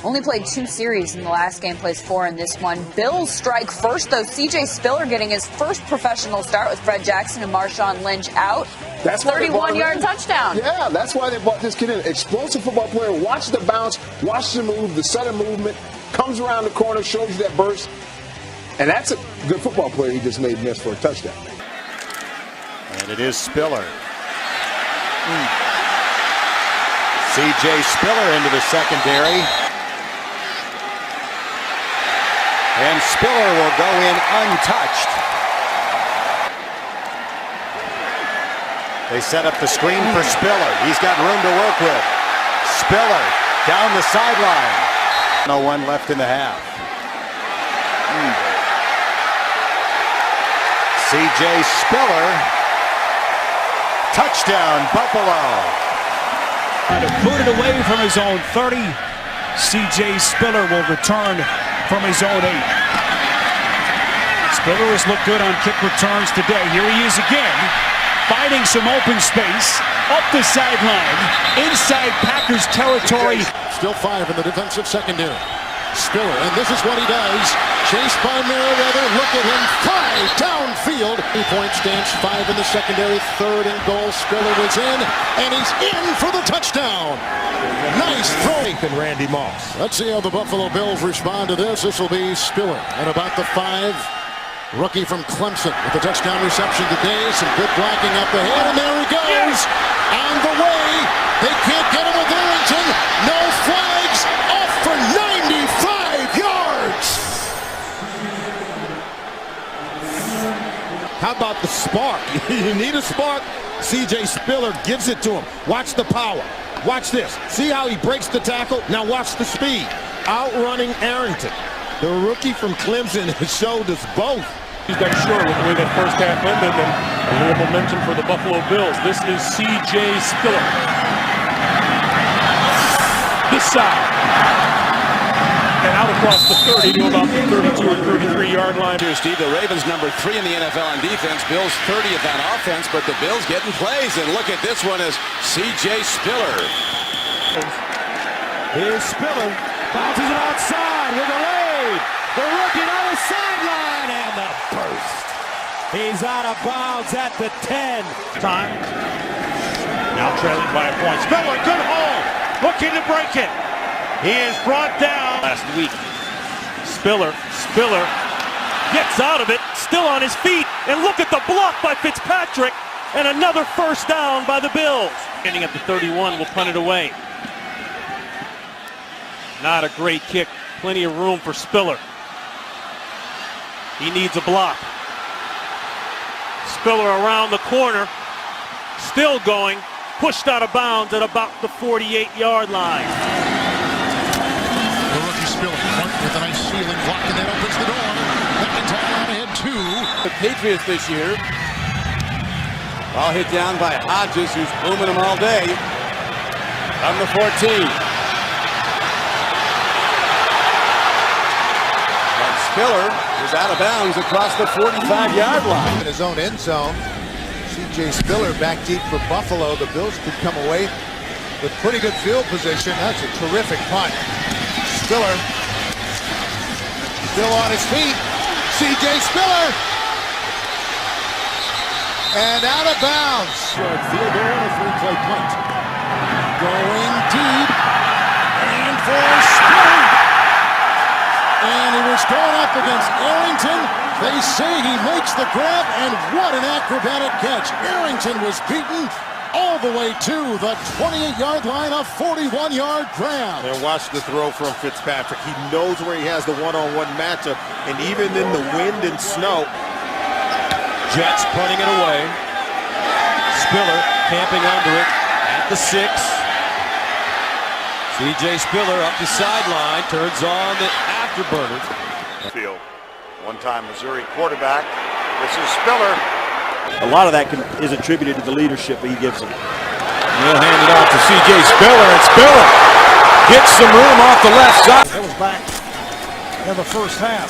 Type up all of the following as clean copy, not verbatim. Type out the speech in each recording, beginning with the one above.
Only played 2 series in the last game, plays 4 in this one. Bills strike first, though. C.J. Spiller getting his first professional start with Fred Jackson and Marshawn Lynch out. That's 31-yard touchdown. Yeah, that's why they brought this kid in. Explosive football player. Watch the bounce, watch the move, the sudden movement. Comes around the corner, shows you that burst. And that's a good football player he just made miss for a touchdown. And it is Spiller. C.J. Spiller into the secondary. And Spiller will go in untouched. They set up the screen for Spiller. He's got room to work with. Spiller down the sideline. No one left in the half. C.J. Spiller. Touchdown, Buffalo. To put it away from his own 30. C.J. Spiller will return from his own 8. Spiller has looked good on kick returns today. Here he is again, finding some open space, up the sideline, inside Packers territory. Still 5 in the defensive secondary. Spiller, and this is what he does. Chased by Merriweather, look at him, 5 downfield. 3-point stance, 5 in the secondary, 3rd and goal. Spiller was in, and he's in for the touchdown. Nice throw. And Randy Moss. Let's see how the Buffalo Bills respond to this. This will be Spiller at about the 5. Rookie from Clemson with the touchdown reception today. Some good blocking up the head, and there he goes. On the way. They can't get him with Arrington. No flags. Off for 95 yards. How about the spark? You need a spark. C.J. Spiller gives it to him. Watch the power. Watch this. See how he breaks the tackle? Now watch the speed. Outrunning Arrington. The rookie from Clemson has showed us both. He's got sure with the way that first half ended, and a little momentum for the Buffalo Bills. This is C.J. Spiller. This side. And out across the 30 to about the 32 or 33-yard line. Here, Steve, the Ravens number 3 in the NFL on defense. Bills 30th on offense, but the Bills getting plays. And look at this one as C.J. Spiller. Here's Spiller. Bounces it outside with a lead. The rookie on the sideline and the burst. He's out of bounds at the 10. Time. Now trailing by a point. Spiller, good hold. Looking to break it. He is brought down last week. Spiller gets out of it, still on his feet. And look at the block by Fitzpatrick. And another first down by the Bills. Ending at the 31 will punt it away. Not a great kick. Plenty of room for Spiller. He needs a block. Spiller around the corner. Still going. Pushed out of bounds at about the 48-yard line. The rookie Spiller with a nice ceiling block, and that opens the door. McIntyre on ahead 2. The Patriots this year. Ball hit down by Hodges, who's booming them all day. On the 14. Spiller is out of bounds across the 45-yard line. In his own end zone, C.J. Spiller back deep for Buffalo. The Bills could come away with pretty good field position. That's a terrific punt. Spiller still on his feet. C.J. Spiller. And out of bounds. Short field goal and a 3-play punt. Going deep. And for Spiller. And he was going up against Arrington. They say he makes the grab, and what an acrobatic catch. Arrington was beaten all the way to the 28-yard line, a 41-yard grab. And watch the throw from Fitzpatrick. He knows where he has the one-on-one matchup, and even in the wind and snow. Jets punting it away. Spiller camping under it at the 6. C.J. Spiller up the sideline, turns on the afterburner. Field. One-time Missouri quarterback. This is Spiller. A lot of that is attributed to the leadership he gives them. He'll hand it off to C.J. Spiller, and Spiller gets some room off the left side. That was back in the first half.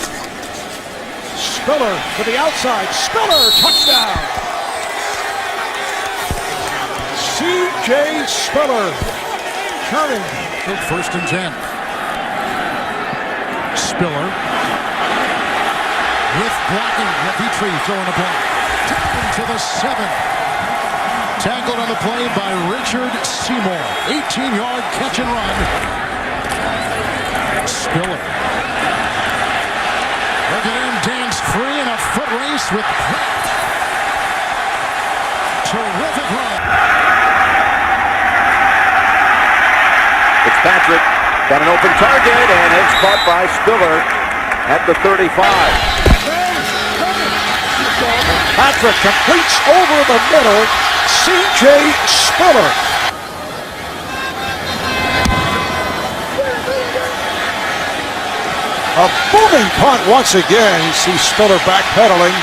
Spiller to the outside. Spiller, touchdown. C.J. Spiller turning. First and 10. Spiller. With blocking, Petrie throwing a block. Down to the 7. Tackled on the play by Richard Seymour. 18-yard catch and run. Spiller. Look at him dance free in a foot race with Pratt. Terrific run. Fitzpatrick got an open target, and it's caught by Spiller at the 35. Patrick completes over the middle. C.J. Spiller. A booming punt once again. You see Spiller backpedaling.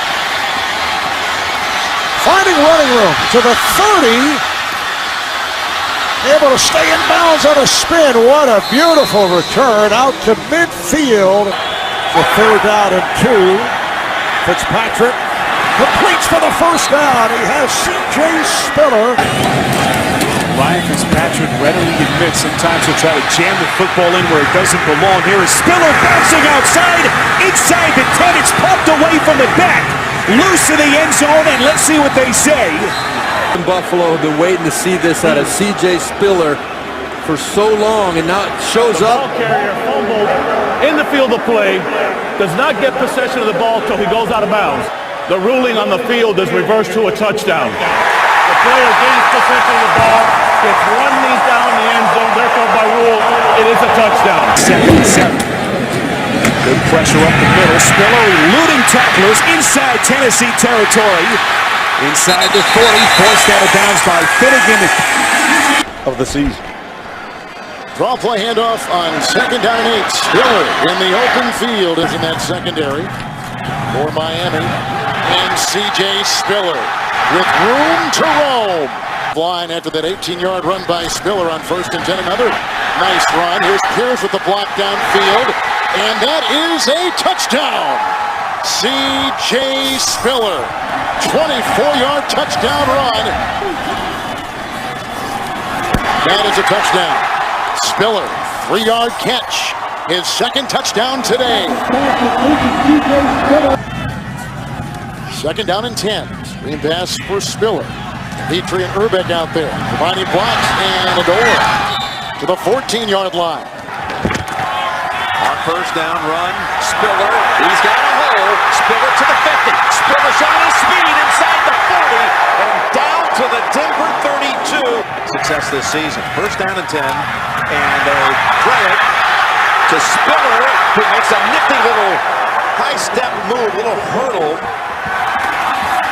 Finding running room to the 30. Able to stay in bounds on a spin. What a beautiful return out to midfield. The 3rd down and 2. Fitzpatrick completes for the 1st down. He has C.J. Spiller. Ryan Fitzpatrick readily admits sometimes he'll try to jam the football in where it doesn't belong. Here is Spiller bouncing outside, inside the 10. It's popped away from the back, loose in the end zone, and let's see what they say. Buffalo have been waiting to see this out of C.J. Spiller for so long, and now it shows up. Ball carrier fumbled in the field of play, does not get possession of the ball till he goes out of bounds. The ruling on the field is reversed to a touchdown. The player gains possession of the ball, gets 1 knee down in the end zone, therefore by rule, it is a touchdown. 7. Good pressure up the middle. Spiller eluding tacklers inside Tennessee territory. Inside the 40, forced out of bounds by Finnegan Of the season. Draw play handoff on 2nd down and 8. Spiller in the open field is in that secondary for Miami. And C.J. Spiller with room to roam. Line after that 18-yard run by Spiller on 1st and 10. Another nice run. Here's Pierce with the block downfield. And that is a touchdown. C.J. Spiller. 24-yard touchdown run. That is a touchdown. Spiller, 3-yard catch. His 2nd touchdown today. 2nd down and 10. Screen pass for Spiller. Petrie and Urbeck out there. Providing blocks and a door to the 14-yard line. On 1st down run, Spiller. He's got a hole. Spiller to the 50. Spiller showing his speed inside the 40 and down to the Denver 32. Success this season. 1st down and 10. And a credit to Spiller, who makes a nifty little high-step move, little hurdle.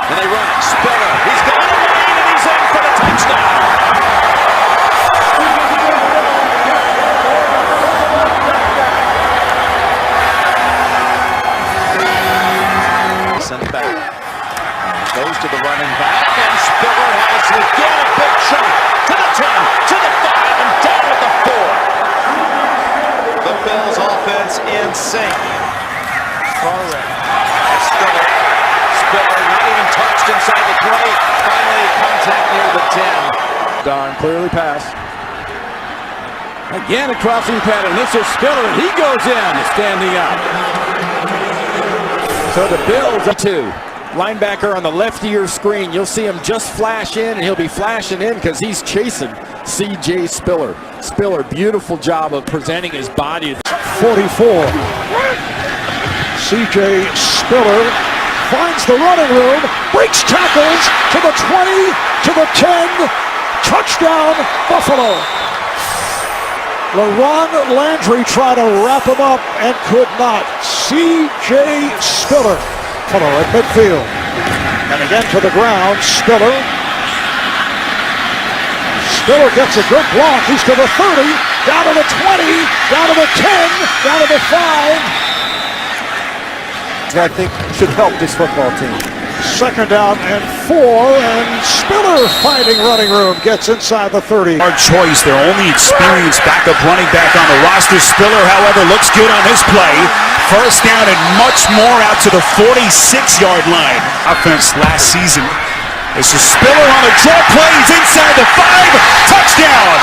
And they run it. Spiller. He's got a lane and he's in for the touchdown. Sent back. Goes to the running back, and Spiller has again a big chunk to the 10, to the 5, and down at the 4. The Bills offense in sync. Far right. Spiller not even touched inside the 20. Finally contact near the 10. Don clearly passed. Again a crossing pattern. This is Spiller. He goes in, standing out. So the Bills up 2. Linebacker on the left of your screen. You'll see him just flash in, and he'll be flashing in because he's chasing C.J. Spiller. Spiller, beautiful job of presenting his body. 44. C.J. Spiller finds the running room, breaks tackles to the 20, to the 10. Touchdown, Buffalo. LaRon Landry tried to wrap him up and could not. C.J. Spiller. Fuller at midfield. And again to the ground. Spiller. Spiller gets a good block. He's to the 30, down to the 20, down to the 10, down to the 5. I think should help this football team. 2nd down and 4, and Spiller finding running room, gets inside the 30. Hard choice, their only experienced backup running back on the roster. Spiller, however, looks good on this play. 1st down and much more out to the 46-yard line. Offense last season. This is Spiller on a draw play. He's inside the 5. Touchdown!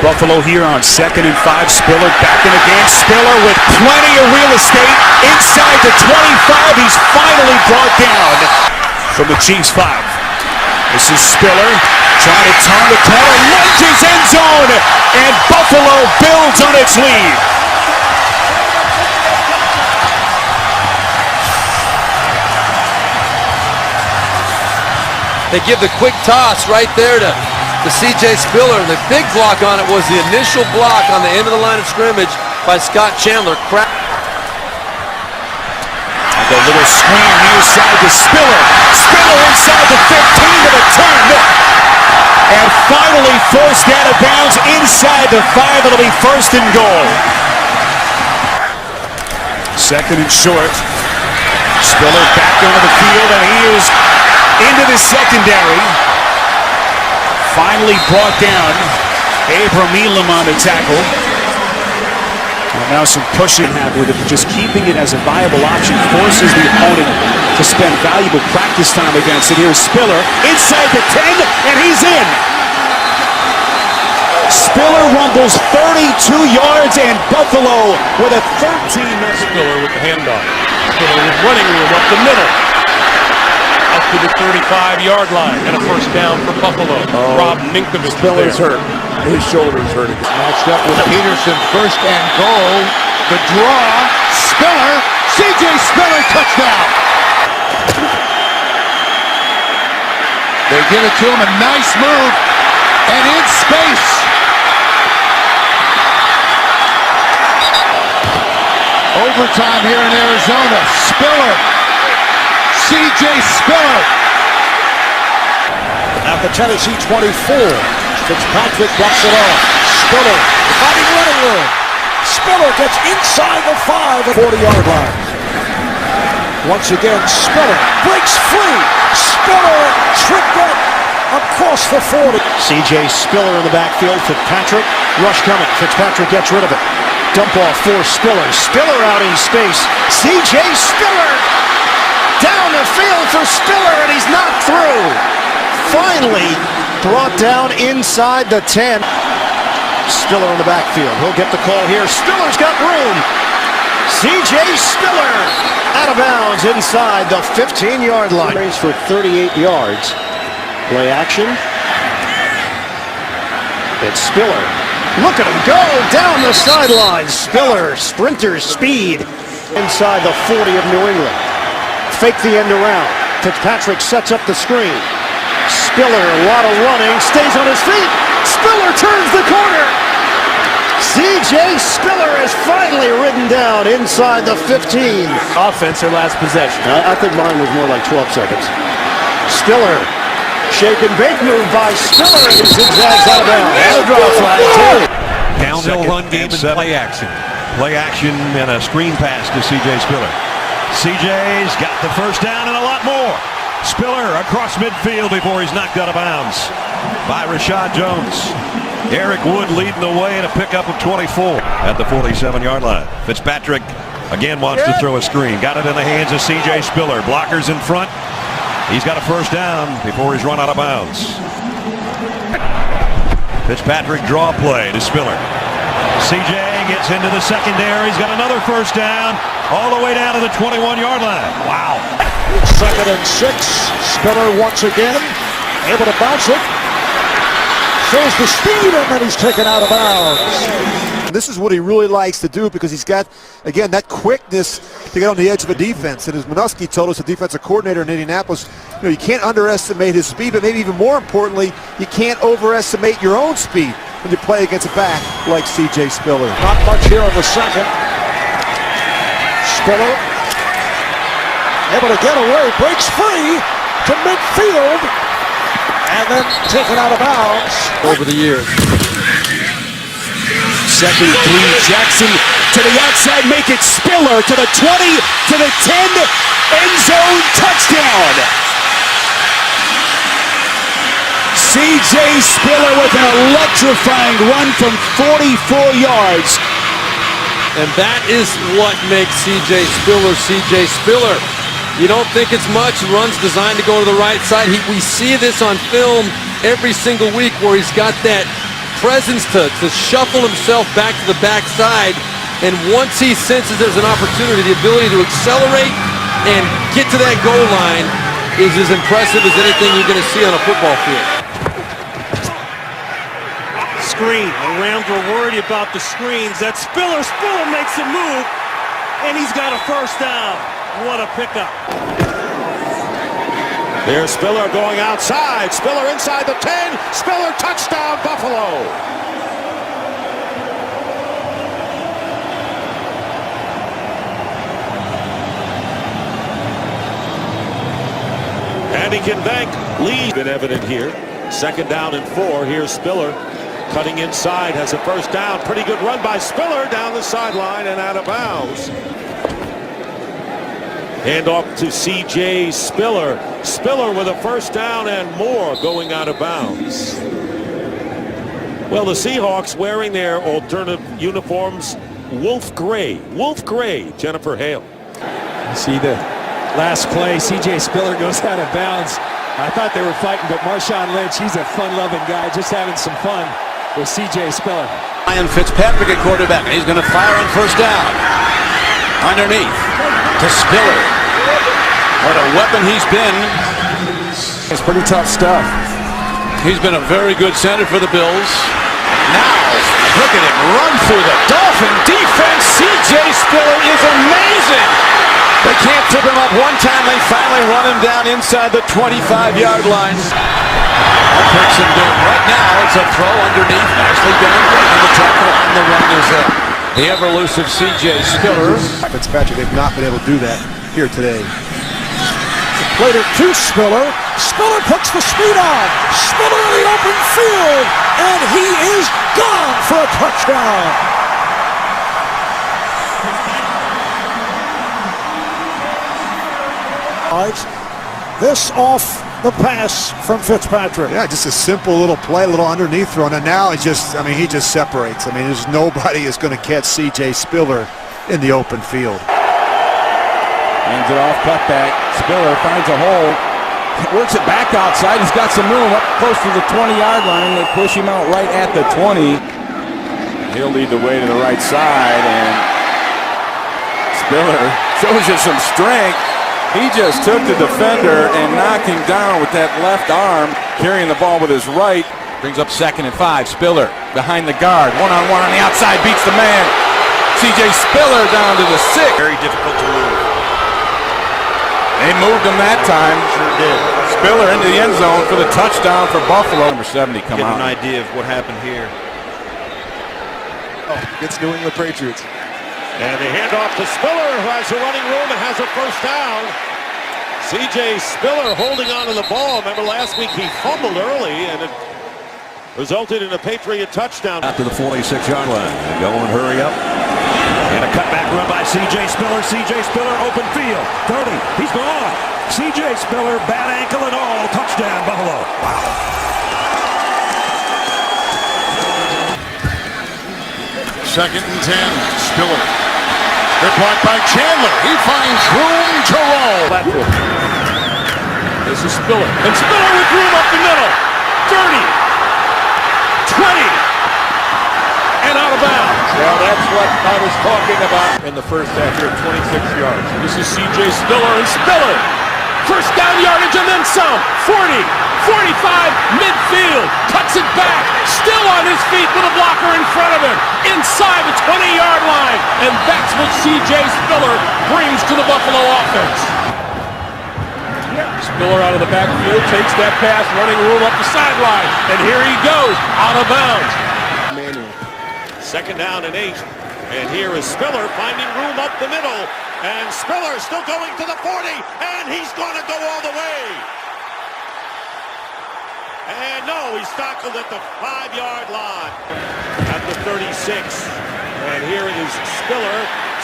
Buffalo here on 2nd and 5. Spiller back in again. Spiller with plenty of real estate inside the 25. He's finally brought down from the Chiefs 5. This is Spiller trying to turn the corner, lunges end zone, and Buffalo builds on its lead. They give the quick toss right there to C.J. Spiller. The big block on it was the initial block on the end of the line of scrimmage by Scott Chandler. The little screen near side to Spiller. Spiller inside the 15 to the 10. And finally forced out of bounds inside the 5. It'll be 1st and goal. 2nd and short. Spiller back onto the field, and he is into the secondary. Finally brought down. Abram Elam on the tackle. And now some pushing with it, just keeping it as a viable option forces the opponent to spend valuable practice time against it. Here's Spiller inside the 10, and he's in. Spiller rumbles 32 yards, and Buffalo with a 13. Spiller with the handoff. Spiller with running room up the middle. Up to the 35-yard line, and a 1st down for Buffalo. Rob Ninkovich. Spiller's hurt. His shoulder's hurting. Matched up with Peterson, 1st and goal. The draw, Spiller, C.J. Spiller, touchdown. They give it to him, a nice move, and in space. Overtime here in Arizona. Spiller, C.J. Spiller. At the Tennessee 24. Fitzpatrick blocks it off. Spiller finding running room. Spiller gets inside the 5 at 40-yard line. Once again, Spiller breaks free. Spiller tripped up across the 40. C.J. Spiller in the backfield. Fitzpatrick, rush coming. Fitzpatrick gets rid of it. Dump off for Spiller. Spiller out in space. C.J. Spiller down the field for Spiller, and he's knocked through. Finally brought down inside the 10. Spiller in the backfield. He'll get the call here. Spiller's got room. C.J. Spiller out of bounds inside the 15-yard line. Race for 38 yards. Play action. It's Spiller. Look at him go down the sideline. Spiller, sprinter speed inside the 40 of New England. Fake the end around. Fitzpatrick sets up the screen. Spiller, a lot of running, stays on his feet. Spiller turns the corner. C.J. Spiller is finally ridden down inside the 15. Offense, their last possession. I think mine was more like 12 seconds. Spiller, shake and bake move by Spiller, and he zigzags out of bounds. And a draw flag, too. Downhill run game and play action. Play action and a screen pass to C.J. Spiller. C.J.'s got the 1st down and a lot more. Spiller across midfield before he's knocked out of bounds by Rashad Jones. Eric Wood leading the way in a pickup of 24 at the 47-yard line. Fitzpatrick again wants to throw a screen. Got it in the hands of C.J. Spiller. Blockers in front. He's got a 1st down before he's run out of bounds. Fitzpatrick draw play to Spiller. C.J. gets into the secondary. He's got another 1st down all the way down to the 21-yard line. Wow. 2nd and 6. Spiller once again able to bounce it. Shows the speed, and then he's taken out of bounds. This is what he really likes to do because he's got, again, that quickness to get on the edge of a defense. And as Minuski told us, the defensive coordinator in Indianapolis, you can't underestimate his speed, but maybe even more importantly, you can't overestimate your own speed when you play against a back like C.J. Spiller. Not much here in the 2nd. Spiller able to get away, breaks free to midfield, and then taken out of bounds. Over the years. 2nd and 3, Jackson to the outside, make it Spiller to the 20, to the 10, end zone, touchdown. C.J. Spiller with an electrifying run from 44 yards. And that is what makes C.J. Spiller C.J. Spiller. You don't think it's much. Runs designed to go to the right side. We see this on film every single week where he's got that presence to shuffle himself back to the backside. And once he senses there's an opportunity, the ability to accelerate and get to that goal line is as impressive as anything you're going to see on a football field. Screen. The Rams were worried about the screens. That Spiller makes a move, and he's got a first down. What a pickup. There's Spiller going outside. Spiller inside the 10. Spiller touchdown, Buffalo. And he can bank lead. Been evident here. 2nd down and 4. Here's Spiller cutting inside, has a first down. Pretty good run by Spiller down the sideline and out of bounds. Hand off to C.J. Spiller. Spiller with a first down and more, going out of bounds. Well, the Seahawks wearing their alternative uniforms, wolf gray. Wolf gray, Jennifer Hale. See the last play, C.J. Spiller goes out of bounds. I thought they were fighting, but Marshawn Lynch, he's a fun-loving guy, just having some fun with C.J. Spiller. Ryan Fitzpatrick at quarterback. He's going to fire on first down. Underneath to Spiller. What a weapon he's been. It's pretty tough stuff. He's been a very good center for the Bills. Now, look at him run through the Dolphin defense. C.J. Spiller is amazing. They can't tip him up one time. They finally run him down inside the 25-yard line. Picks him down. Right now, it's a throw underneath. Nicely done. And the tackle on the run is up. The ever-elusive C.J. Spiller. Fitzpatrick, they've not been able to do that here today. Played it to Spiller. Spiller puts the speed on. Spiller in the open field. And he is gone for a touchdown. This off the pass from Fitzpatrick. Yeah, just a simple little play, a little underneath throw. And now he just separates. I mean, there's nobody is going to catch C.J. Spiller in the open field. Hands it off, cutback. Spiller finds a hole. Works it back outside. He's got some room up close to the 20-yard line. They push him out right at the 20. He'll lead the way to the right side, and Spiller shows you some strength. He just took the defender and knocked him down with that left arm, carrying the ball with his right. Brings up 2nd and 5. Spiller behind the guard. One-on-one on the outside. Beats the man. C.J. Spiller down to the 6. Very difficult to move. They moved him that time. Sure did. Spiller into the end zone for the touchdown for Buffalo. Number 70 come out. Get an idea of what happened here. Oh, against New England Patriots. And the handoff to Spiller, who has a running room and has a first down. C.J. Spiller holding on to the ball. Remember last week he fumbled early, and it resulted in a Patriot touchdown. Out to the 46-yard line. Go and hurry up. And a cutback run by C.J. Spiller. C.J. Spiller, open field. 30. He's gone. C.J. Spiller, bad ankle and all. Touchdown, Buffalo. Wow. 2nd and 10. Spiller. They're blocked by Chandler. He finds room to roll. This is Spiller. And Spiller with room up the middle. 30. 20. And out of bounds. Well, that's what I was talking about in the first half here, 26 yards. This is C.J. Spiller, and Spiller. First down yardage and then some. 40, 45, midfield. Cuts it back. Still on his feet with a blocker in front of him. Inside the 20-yard line. And that's what C.J. Spiller brings to the Buffalo offense. Spiller out of the backfield, takes that pass, running room up the sideline. And here he goes, out of bounds. 2nd down and 8. And here is Spiller finding room up the middle. And Spiller still going to the 40. And he's going to go all the way. And no, he's tackled at the 5-yard line. At the 36. And here it is Spiller.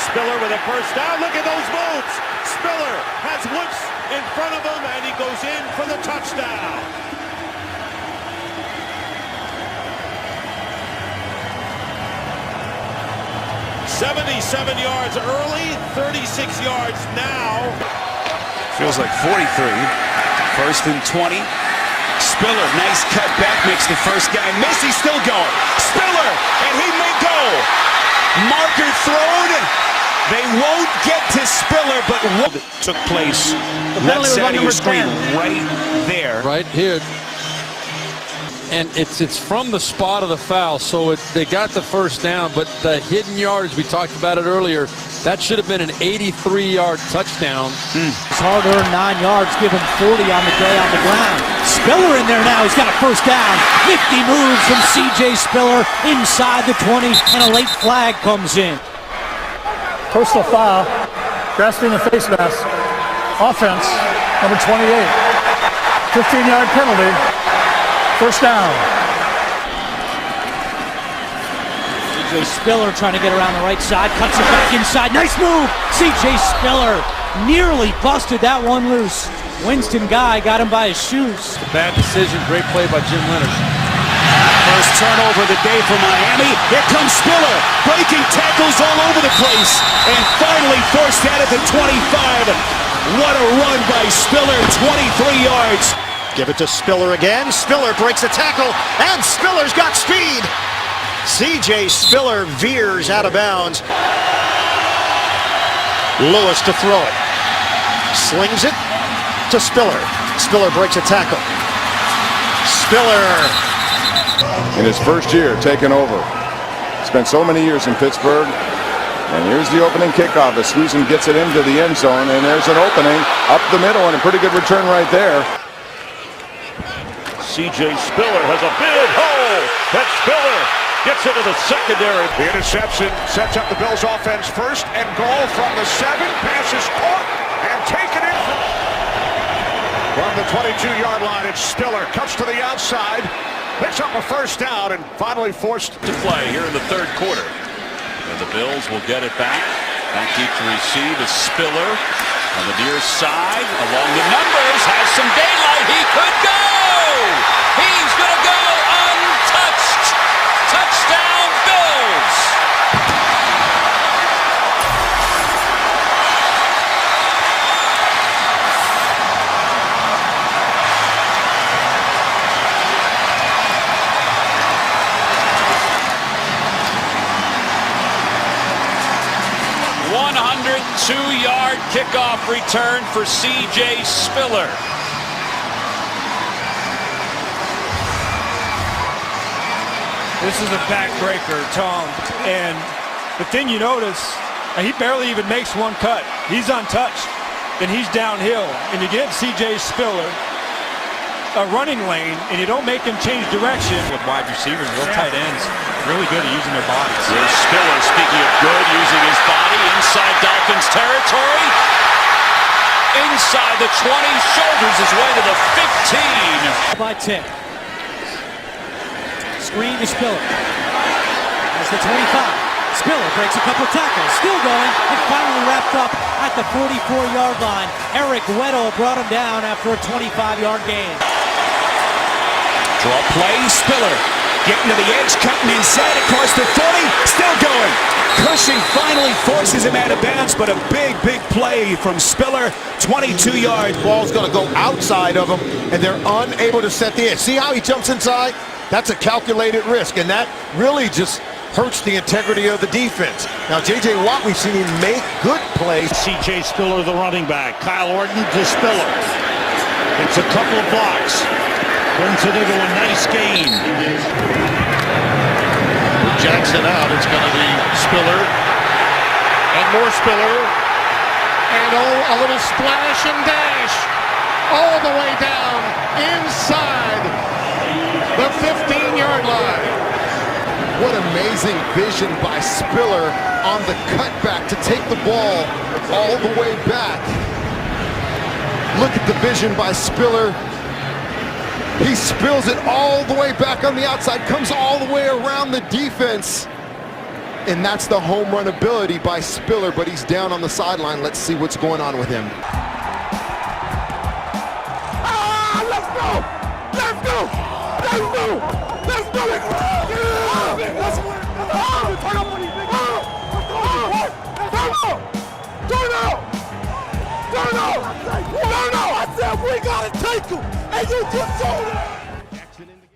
Spiller with a first down. Look at those moves. Spiller has Woods in front of him. And he goes in for the touchdown. 77 yards early, 36 yards now. Feels like 43. 1st and 20. Spiller, nice cut back, makes the first guy miss. He's still going. Spiller, and he may go. Marker thrown. They won't get to Spiller, but what took place left side of your screen right there. Right here. And it's from the spot of the foul, so they got the first down, but the hidden yardage, we talked about it earlier, that should have been an 83-yard touchdown. It's hard-earned 9 yards, give him 40 on the day on the ground. Spiller in there now, he's got a first down. 50 moves from C.J. Spiller inside the 20, and a late flag comes in. Personal foul, grasping the face mask. Offense, number 28. 15-yard penalty. First down. C.J. Spiller trying to get around the right side, cuts it back inside. Nice move! C.J. Spiller nearly busted that one loose. Winston Guy got him by his shoes. Bad decision, great play by Jim Leonard. First turnover of the day for Miami. Here comes Spiller, breaking tackles all over the place, and finally forced that at the 25. What a run by Spiller, 23 yards. Give it to Spiller again. Spiller breaks a tackle, and Spiller's got speed. C.J. Spiller veers out of bounds. Lewis to throw it. Slings it to Spiller. Spiller breaks a tackle. Spiller. In his first year taking over. Spent so many years in Pittsburgh. And here's the opening kickoff as Susan gets it into the end zone. And there's an opening up the middle and a pretty good return right there. C.J. Spiller has a big hole. That Spiller gets into the secondary. The interception sets up the Bills offense first and goal from the 7. Pass is caught and taken in from the 22-yard line. It's Spiller. Cuts to the outside. Picks up a first down and finally forced to play here in the third quarter. And the Bills will get it back. Back deep to receive is Spiller on the near side. Along the numbers. Has some daylight. He could go. He's going to go untouched. Touchdown, Bills. Two-yard kickoff return for C.J. Spiller. This is a backbreaker, Tom. And the thing you notice, he barely even makes one cut. He's untouched, and he's downhill. And you get C.J. Spiller a running lane, and you don't make him change direction. With wide receivers, real tight ends, really good at using their bodies. Here's Spiller, speaking of good, using his body inside Dolphins territory. Inside the 20, shoulders his way to the 15. By 10. Screen to Spiller. That's the 25. Spiller breaks a couple tackles, still going, and finally wrapped up at the 44-yard line. Eric Weddle brought him down after a 25-yard gain. Draw play, Spiller getting to the edge, cutting inside across the 40, still going. Cushing finally forces him out of bounds, but a big play from Spiller, 22 yards. Ball's going to go outside of him, and they're unable to set the edge. See how he jumps inside? That's a calculated risk, and that really just hurts the integrity of the defense. Now, J.J. Watt, we've seen him make good plays. C.J. Spiller, the running back. Kyle Orton to Spiller. It's a couple of blocks. Brings it into a nice gain. With Jackson out, it's going to be Spiller. And more Spiller. And a little splash and dash. All the way down inside the 15-yard line. What amazing vision by Spiller on the cutback to take the ball all the way back. Look at the vision by Spiller. He spills it all the way back on the outside, comes all the way around the defense. And that's the home run ability by Spiller, but he's down on the sideline. Let's see what's going on with him. Let's go! Let's go! Let's go! Let's do it! Let's win! Turn up on these big guys! Turn up! I said we gotta take him! And you just told him!